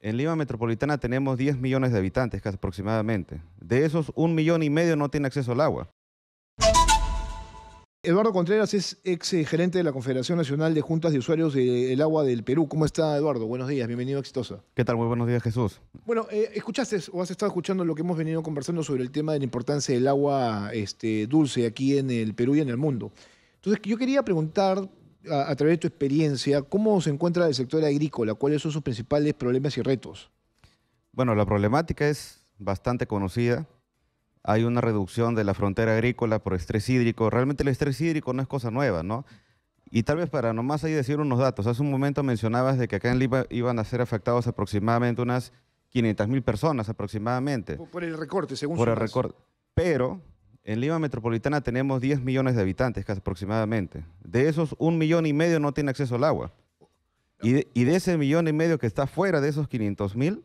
En Lima Metropolitana tenemos 10 millones de habitantes casi aproximadamente. De esos, 1,5 millones no tiene acceso al agua. Eduardo Contreras es ex gerente de la Confederación Nacional de Juntas de Usuarios del Agua del Perú. ¿Cómo está, Eduardo? Buenos días, bienvenido a Exitosa. ¿Qué tal? Muy buenos días, Jesús. Bueno, escuchaste o has estado escuchando lo que hemos venido conversando sobre el tema de la importancia del agua dulce aquí en el Perú y en el mundo. Entonces, yo quería preguntar, a través de tu experiencia, ¿cómo se encuentra el sector agrícola? ¿Cuáles son sus principales problemas y retos? Bueno, la problemática es bastante conocida. Hay una reducción de la frontera agrícola por estrés hídrico. Realmente el estrés hídrico no es cosa nueva, ¿no? Y tal vez para nomás ahí decir unos datos. Hace un momento mencionabas de que acá en Lima iban a ser afectados aproximadamente unas 500.000 personas aproximadamente. Por el recorte, según Por su el caso. recorte. Pero en Lima Metropolitana tenemos 10 millones de habitantes casi aproximadamente. De esos, 1,5 millones no tiene acceso al agua. Y de ese 1,5 millones que está fuera de esos 500.000,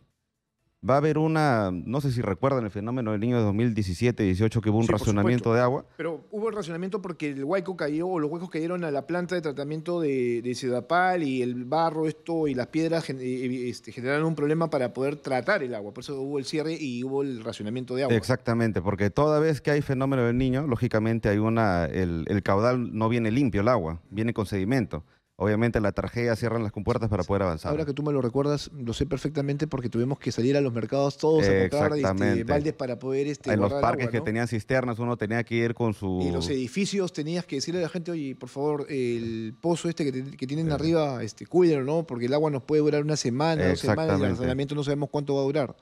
va a haber no sé si recuerdan el fenómeno del niño de 2017-18 que hubo un Sí, por racionamiento supuesto. de agua. Pero hubo el racionamiento porque el huaico cayó, o los huecos cayeron a la planta de tratamiento de Sedapal y el barro y las piedras generaron un problema para poder tratar el agua. Por eso hubo el cierre y hubo el racionamiento de agua. Exactamente, porque toda vez que hay fenómeno del niño, lógicamente el caudal no viene limpio el agua, viene con sedimento. Obviamente la tragedia cierran las compuertas para poder avanzar. Ahora que tú me lo recuerdas, lo sé perfectamente porque tuvimos que salir a los mercados todos a comprar Exactamente. baldes para poder En los guardar parques agua, que ¿no? tenían cisternas, uno tenía que ir con Y los su... edificios tenías que decirle a la gente, oye, por favor, el pozo que tienen arriba, cuídenlo, ¿no? Porque el agua nos puede durar una semana, 2 semanas, y el Exactamente. almacenamiento no sabemos cuánto va a durar.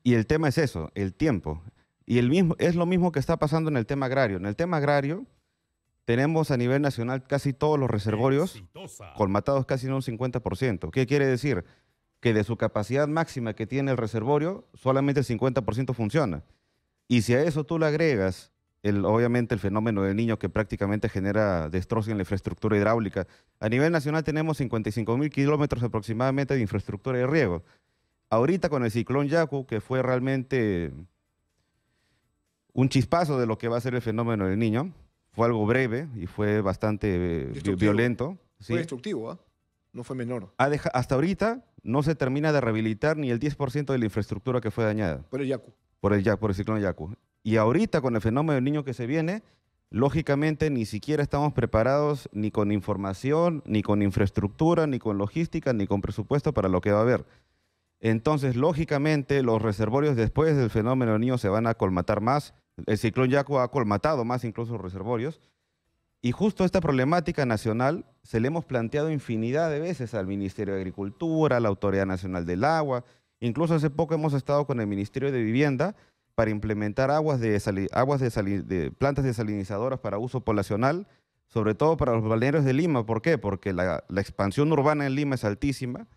Y el tema es eso, el tiempo. Y es lo mismo que está pasando en el tema agrario. En el tema agrario tenemos a nivel nacional casi todos los reservorios colmatados casi en un 50%. ¿Qué quiere decir? Que de su capacidad máxima que tiene el reservorio, solamente el 50% funciona. Y si a eso tú le agregas, obviamente el fenómeno del niño que prácticamente genera destrozos en la infraestructura hidráulica, a nivel nacional tenemos 55.000 kilómetros aproximadamente de infraestructura de riego. Ahorita con el ciclón Yaku, que fue realmente un chispazo de lo que va a ser el fenómeno del niño, fue algo breve y fue bastante Destructivo. violento. ¿Sí? Fue destructivo, ¿ah? No fue menor. Hasta ahorita no se termina de rehabilitar ni el 10% de la infraestructura que fue dañada Por el Yaku. por el ciclón Yaku. Y ahorita con el fenómeno del niño que se viene, lógicamente ni siquiera estamos preparados ni con información, ni con infraestructura, ni con logística, ni con presupuesto para lo que va a haber. Entonces, lógicamente, los reservorios después del fenómeno del niño se van a colmatar más. El ciclón Yaku ha colmatado más incluso los reservorios. Y justo esta problemática nacional se le hemos planteado infinidad de veces al Ministerio de Agricultura, a la Autoridad Nacional del Agua. Incluso hace poco hemos estado con el Ministerio de Vivienda para implementar de plantas desalinizadoras para uso poblacional, sobre todo para los balnearios de Lima. ¿Por qué? Porque la expansión urbana en Lima es altísima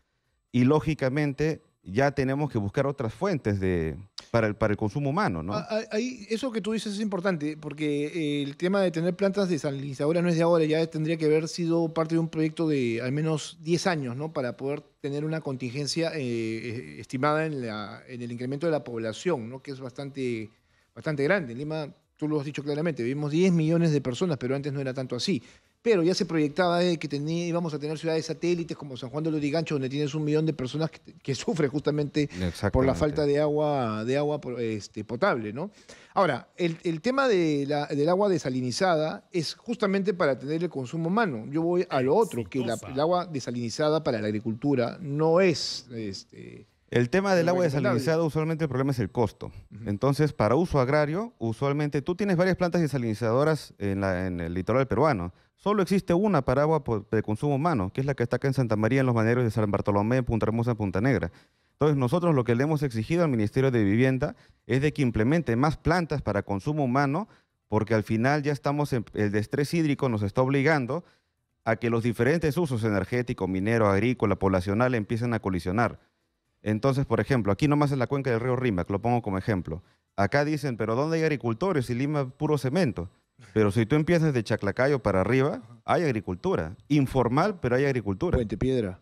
y lógicamente ya tenemos que buscar otras fuentes para el consumo humano, ¿no? Eso que tú dices es importante, porque el tema de tener plantas desalinizadoras no es de ahora, ya tendría que haber sido parte de un proyecto de al menos 10 años, ¿no? Para poder tener una contingencia estimada en el incremento de la población, ¿no? Que es bastante grande. En Lima, tú lo has dicho claramente, vivimos 10 millones de personas, pero antes no era tanto así. Pero ya se proyectaba que íbamos a tener ciudades satélites como San Juan de Lurigancho, donde tienes 1 millón de personas que sufren justamente por la falta de agua potable, ¿no? Ahora, el tema del agua desalinizada es justamente para tener el consumo humano. Yo voy a lo otro, que el agua desalinizada para la agricultura no es... El tema del lo agua recomendable. desalinizada, usualmente el problema es el costo. Entonces, para uso agrario, usualmente tú tienes varias plantas desalinizadoras en el litoral peruano. Solo existe una para agua de consumo humano, que es la que está acá en Santa María, en los balnearios de San Bartolomé, Punta Hermosa, Punta Negra. Entonces, nosotros lo que le hemos exigido al Ministerio de Vivienda es de que implemente más plantas para consumo humano, porque al final ya el destrés hídrico nos está obligando a que los diferentes usos energético, minero, agrícola, poblacional empiecen a colisionar. Entonces, por ejemplo, aquí nomás en la cuenca del río Rímac, lo pongo como ejemplo. Acá dicen, pero ¿dónde hay agricultores? Y Lima puro cemento. Pero si tú empiezas de Chaclacayo para arriba, hay agricultura. Informal, pero hay agricultura. Puente Piedra.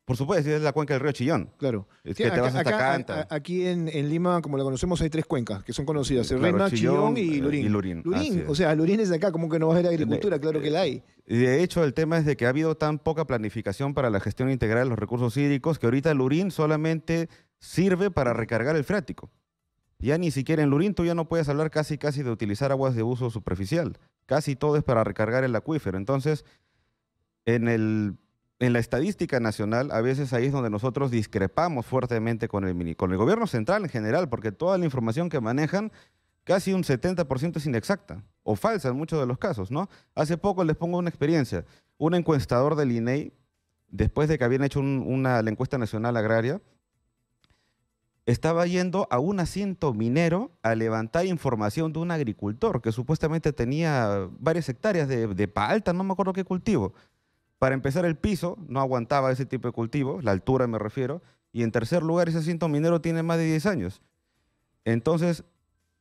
Por supuesto, es la cuenca del río Chillón. Claro. Es Sí, que te vas hasta Canta. aquí en Lima, como la conocemos, hay 3 cuencas que son conocidas: el Claro, Rímac, Chillón y y Lurín. Lurín, así es. O sea, Lurín es de acá, como que no va a haber agricultura, claro que la hay. Y de hecho, el tema es de que ha habido tan poca planificación para la gestión integral de los recursos hídricos que ahorita Lurín solamente sirve para recargar el freático. Ya ni siquiera en Lurín tú ya no puedes hablar casi de utilizar aguas de uso superficial. Casi todo es para recargar el acuífero. Entonces, en la estadística nacional, a veces ahí es donde nosotros discrepamos fuertemente con el gobierno central en general, porque toda la información que manejan, casi un 70% es inexacta o falsa en muchos de los casos, ¿no? Hace poco les pongo una experiencia. Un encuestador del INEI, después de que habían hecho la encuesta nacional agraria, estaba yendo a un asiento minero a levantar información de un agricultor que supuestamente tenía varias hectáreas de palta, no me acuerdo qué cultivo. Para empezar, el piso no aguantaba ese tipo de cultivo, la altura me refiero, y en tercer lugar, ese asiento minero tiene más de 10 años. Entonces,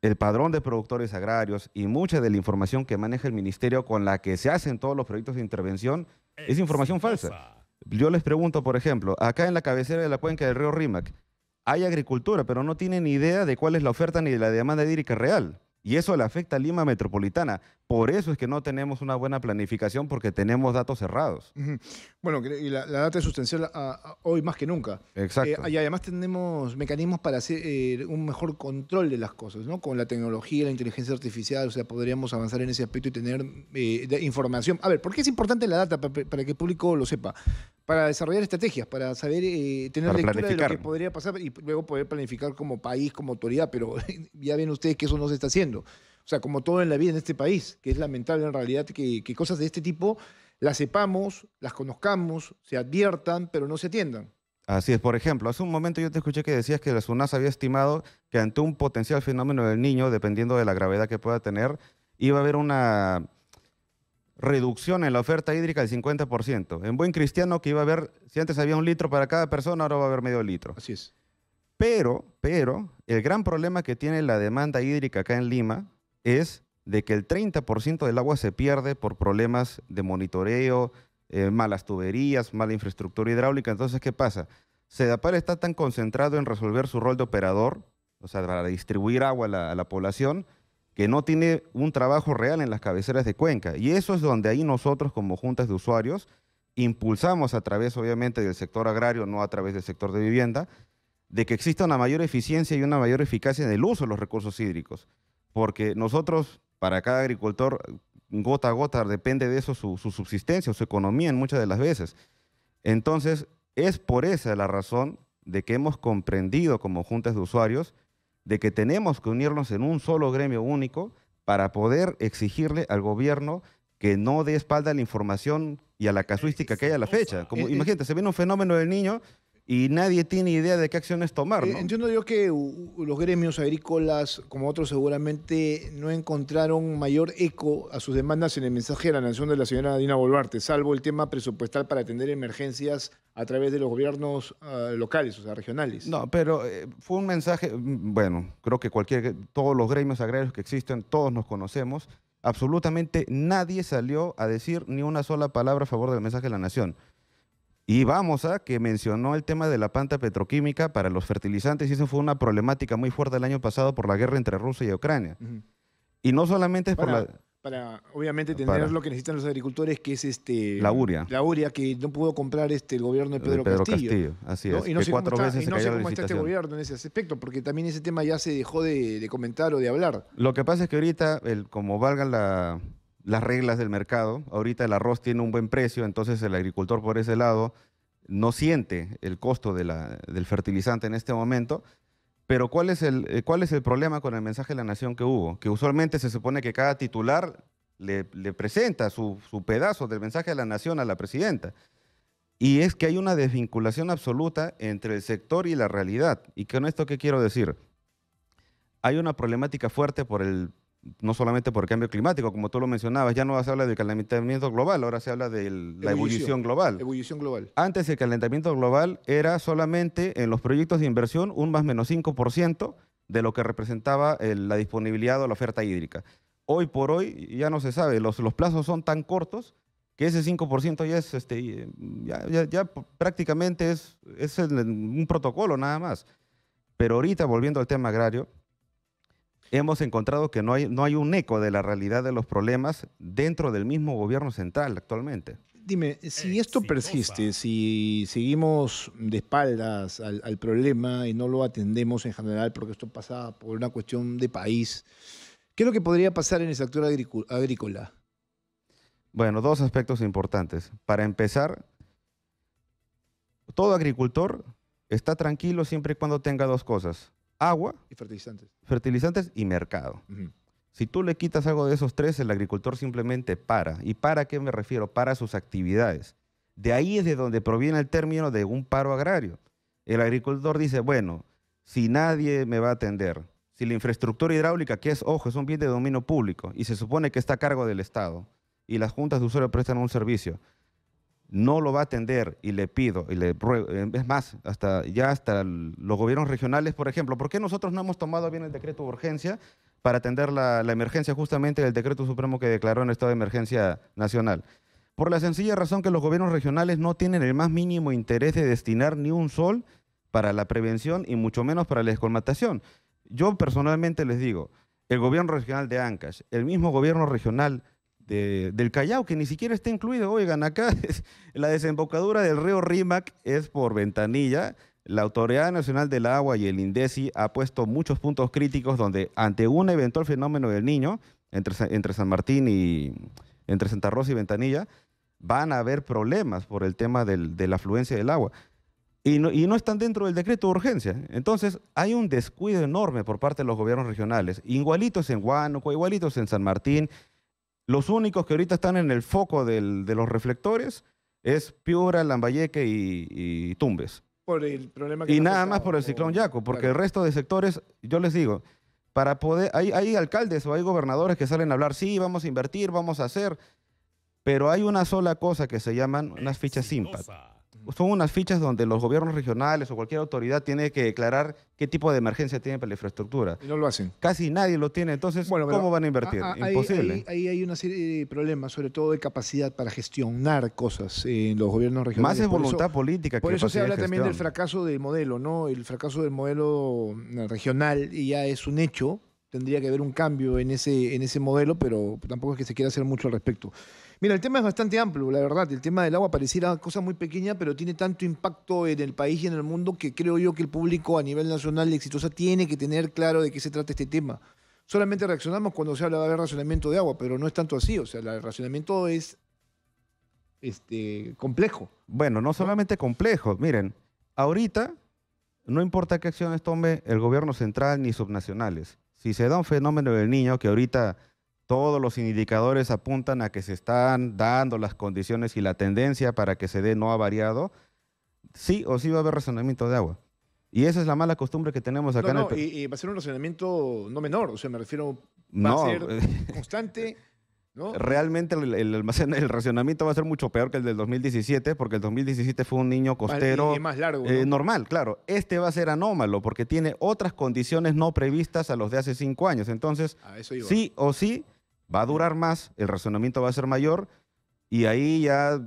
el padrón de productores agrarios y mucha de la información que maneja el ministerio con la que se hacen todos los proyectos de intervención es información falsa. Yo les pregunto, por ejemplo, acá en la cabecera de la cuenca del río Rímac, hay agricultura, pero no tienen ni idea de cuál es la oferta ni de la demanda hídrica real. Y eso le afecta a Lima metropolitana. Por eso es que no tenemos una buena planificación, porque tenemos datos cerrados. Ujú. Bueno, y la data es sustancial hoy más que nunca. Exacto. Y además tenemos mecanismos para hacer un mejor control de las cosas, ¿no? Con la tecnología, la inteligencia artificial, o sea, podríamos avanzar en ese aspecto y tener información. A ver, ¿por qué es importante la data para que el público lo sepa? Para desarrollar estrategias, para saber, tener Para lectura de lo planificar. que podría pasar y luego poder planificar como país, como autoridad, pero ya ven ustedes que eso no se está haciendo. O sea, como todo en la vida en este país, que es lamentable en realidad que cosas de este tipo las sepamos, las conozcamos, se adviertan, pero no se atiendan. Así es. Por ejemplo, hace un momento yo te escuché que decías que la SUNAS había estimado que ante un potencial fenómeno del Niño, dependiendo de la gravedad que pueda tener, iba a haber una reducción en la oferta hídrica del 50%. En buen cristiano, que iba a haber, si antes había 1 litro para cada persona, ahora va a haber medio litro. Así es. Pero, el gran problema que tiene la demanda hídrica acá en Lima es de que el 30% del agua se pierde por problemas de monitoreo, malas tuberías, mala infraestructura hidráulica. Entonces, ¿qué pasa? Sedapal está tan concentrado en resolver su rol de operador, o sea, para distribuir agua a la población, que no tiene un trabajo real en las cabeceras de cuenca. Y eso es donde ahí nosotros, como juntas de usuarios, impulsamos a través, obviamente, del sector agrario, no a través del sector de vivienda, de que exista una mayor eficiencia y una mayor eficacia en el uso de los recursos hídricos. Porque nosotros, para cada agricultor, gota a gota, depende de eso su subsistencia o su economía en muchas de las veces. Entonces, es por esa la razón de que hemos comprendido como juntas de usuarios de que tenemos que unirnos en un solo gremio único para poder exigirle al gobierno que no dé espalda a la información y a la casuística que hay a la fecha. Como, imagínate, se viene un fenómeno del Niño y nadie tiene idea de qué acciones tomar, ¿no? Entiendo yo que los gremios agrícolas, como otros seguramente, no encontraron mayor eco a sus demandas en el mensaje de la nación de la señora Dina Boluarte, salvo el tema presupuestal para atender emergencias a través de los gobiernos locales, o sea, regionales. No, pero fue un mensaje, bueno, creo que todos los gremios agrarios que existen, todos nos conocemos, absolutamente nadie salió a decir ni una sola palabra a favor del mensaje de la nación. Y vamos a que mencionó el tema de la planta petroquímica para los fertilizantes, y eso fue una problemática muy fuerte el año pasado por la guerra entre Rusia y Ucrania. Y no solamente es para obviamente tener lo que necesitan los agricultores, que es la uria. La uria que no pudo comprar el gobierno de Pedro Castillo. Así ¿no? es. Y no que sé 4 veces se no cayó sé la cómo está este licitación. gobierno en ese aspecto, porque también ese tema ya se dejó de comentar o de hablar. Lo que pasa es que ahorita, como valgan las reglas del mercado, ahorita el arroz tiene un buen precio, entonces el agricultor por ese lado no siente el costo del fertilizante en este momento. Pero ¿cuál es el problema con el mensaje de la nación que hubo? Que usualmente se supone que cada titular le presenta su pedazo del mensaje de la nación a la presidenta. Y es que hay una desvinculación absoluta entre el sector y la realidad. ¿Y con esto qué quiero decir? Hay una problemática fuerte no solamente por el cambio climático, como tú lo mencionabas, ya no se habla del calentamiento global, ahora se habla de la ebullición global. Ebullición global. Antes el calentamiento global era solamente en los proyectos de inversión un más menos 5% de lo que representaba la disponibilidad o la oferta hídrica. Hoy por hoy ya no se sabe, los plazos son tan cortos que ese 5% ya es ya prácticamente es un protocolo nada más. Pero ahorita, volviendo al tema agrario, hemos encontrado que no hay un eco de la realidad de los problemas dentro del mismo gobierno central actualmente. Dime, si esto persiste, si seguimos de espaldas al problema y no lo atendemos en general, porque esto pasa por una cuestión de país, ¿qué es lo que podría pasar en el sector agrícola? Bueno, dos aspectos importantes. Para empezar, todo agricultor está tranquilo siempre y cuando tenga dos cosas: agua, Y fertilizantes. fertilizantes y mercado. Ujú. Si tú le quitas algo de esos tres, el agricultor simplemente para. ¿Y para qué me refiero? Para sus actividades. De ahí es de donde proviene el término de un paro agrario. El agricultor dice, bueno, si nadie me va a atender, si la infraestructura hidráulica, que es, ojo, es un bien de dominio público y se supone que está a cargo del Estado, y las juntas de usuario prestan un servicio, no lo va a atender y le pido, y le ruego, es más, hasta los gobiernos regionales, por ejemplo, ¿por qué nosotros no hemos tomado bien el decreto de urgencia para atender la emergencia justamente del decreto supremo que declaró en estado de emergencia nacional? Por la sencilla razón que los gobiernos regionales no tienen el más mínimo interés de destinar ni un sol para la prevención y mucho menos para la descolmatación. Yo personalmente les digo, el gobierno regional de Ancash, el mismo gobierno regional del Callao, que ni siquiera está incluido. Oigan, acá la desembocadura del río Rímac es por Ventanilla. La Autoridad Nacional del Agua y el INDECI ha puesto muchos puntos críticos donde ante un eventual fenómeno del Niño, entre San Martín y entre Santa Rosa y Ventanilla, van a haber problemas por el tema de la afluencia del agua. Y no están dentro del decreto de urgencia. Entonces, hay un descuido enorme por parte de los gobiernos regionales, igualitos en Huánuco, igualitos en San Martín. Los únicos que ahorita están en el foco de los reflectores es Piura, Lambayeque y Tumbes. Por el problema que Y ha nada más afectado, por el ciclón Yaku, porque claro. el resto de sectores, yo les digo, hay alcaldes o hay gobernadores que salen a hablar, sí, vamos a invertir, vamos a hacer, pero hay una sola cosa que se llaman unas fichas impact. Son unas fichas donde los gobiernos regionales o cualquier autoridad tiene que declarar qué tipo de emergencia tiene para la infraestructura. Y no lo hacen. Casi nadie lo tiene, entonces, Bueno, pero ¿cómo van a invertir? Imposible. ahí hay una serie de problemas, sobre todo de capacidad para gestionar cosas en los gobiernos regionales. Más es Por eso- voluntad política que Por eso se capacidad habla de también del gestión. fracaso del modelo, ¿no? El fracaso del modelo regional y ya es un hecho. Tendría que haber un cambio en ese modelo, pero tampoco es que se quiera hacer mucho al respecto. Mira, el tema es bastante amplio, la verdad. El tema del agua pareciera cosa muy pequeña, pero tiene tanto impacto en el país y en el mundo que creo yo que el público a nivel nacional y exitosa tiene que tener claro de qué se trata este tema. Solamente reaccionamos cuando se habla de haber racionamiento de agua, pero no es tanto así. O sea, el racionamiento es complejo. Bueno, no solamente complejo. Miren, ahorita no importa qué acciones tome el gobierno central ni subnacionales. Si se da un fenómeno del Niño, que ahorita todos los indicadores apuntan a que se están dando las condiciones y la tendencia para que se dé no ha variado, sí o sí va a haber racionamiento de agua. Y esa es la mala costumbre que tenemos acá en el No, Perú. y va a ser un racionamiento no menor. O sea, me refiero, va No, a ser constante, ¿no? realmente el racionamiento va a ser mucho peor que el del 2017, porque el 2017 fue un niño costero Y más largo, ¿no? normal, claro. Este va a ser anómalo porque tiene otras condiciones no previstas a los de hace 5 años. Entonces, A eso iba. sí o sí, va a durar más, el razonamiento va a ser mayor y ahí ya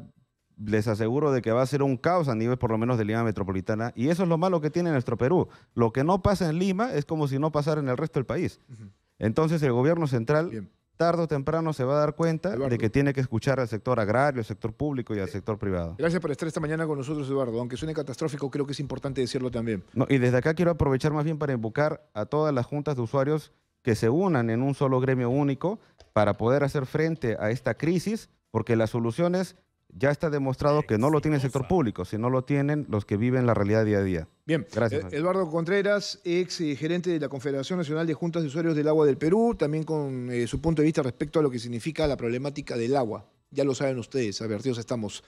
les aseguro de que va a ser un caos a nivel por lo menos de Lima Metropolitana. Y eso es lo malo que tiene nuestro Perú. Lo que no pasa en Lima es como si no pasara en el resto del país. Ujú. Entonces el gobierno central Bien. tarde o temprano se va a dar cuenta Eduardo. de que tiene que escuchar al sector agrario, al sector público y al sector privado. Gracias por estar esta mañana con nosotros, Eduardo. Aunque suene catastrófico, creo que es importante decirlo también. No, y desde acá quiero aprovechar más bien para invocar a todas las juntas de usuarios que se unan en un solo gremio único para poder hacer frente a esta crisis, porque las soluciones ya está demostrado que no lo tiene el sector público, sino lo tienen los que viven la realidad día a día. Bien, Gracias. Eduardo Contreras, ex gerente de la Confederación Nacional de Juntas de Usuarios del Agua del Perú, también con su punto de vista respecto a lo que significa la problemática del agua. Ya lo saben ustedes, advertidos estamos.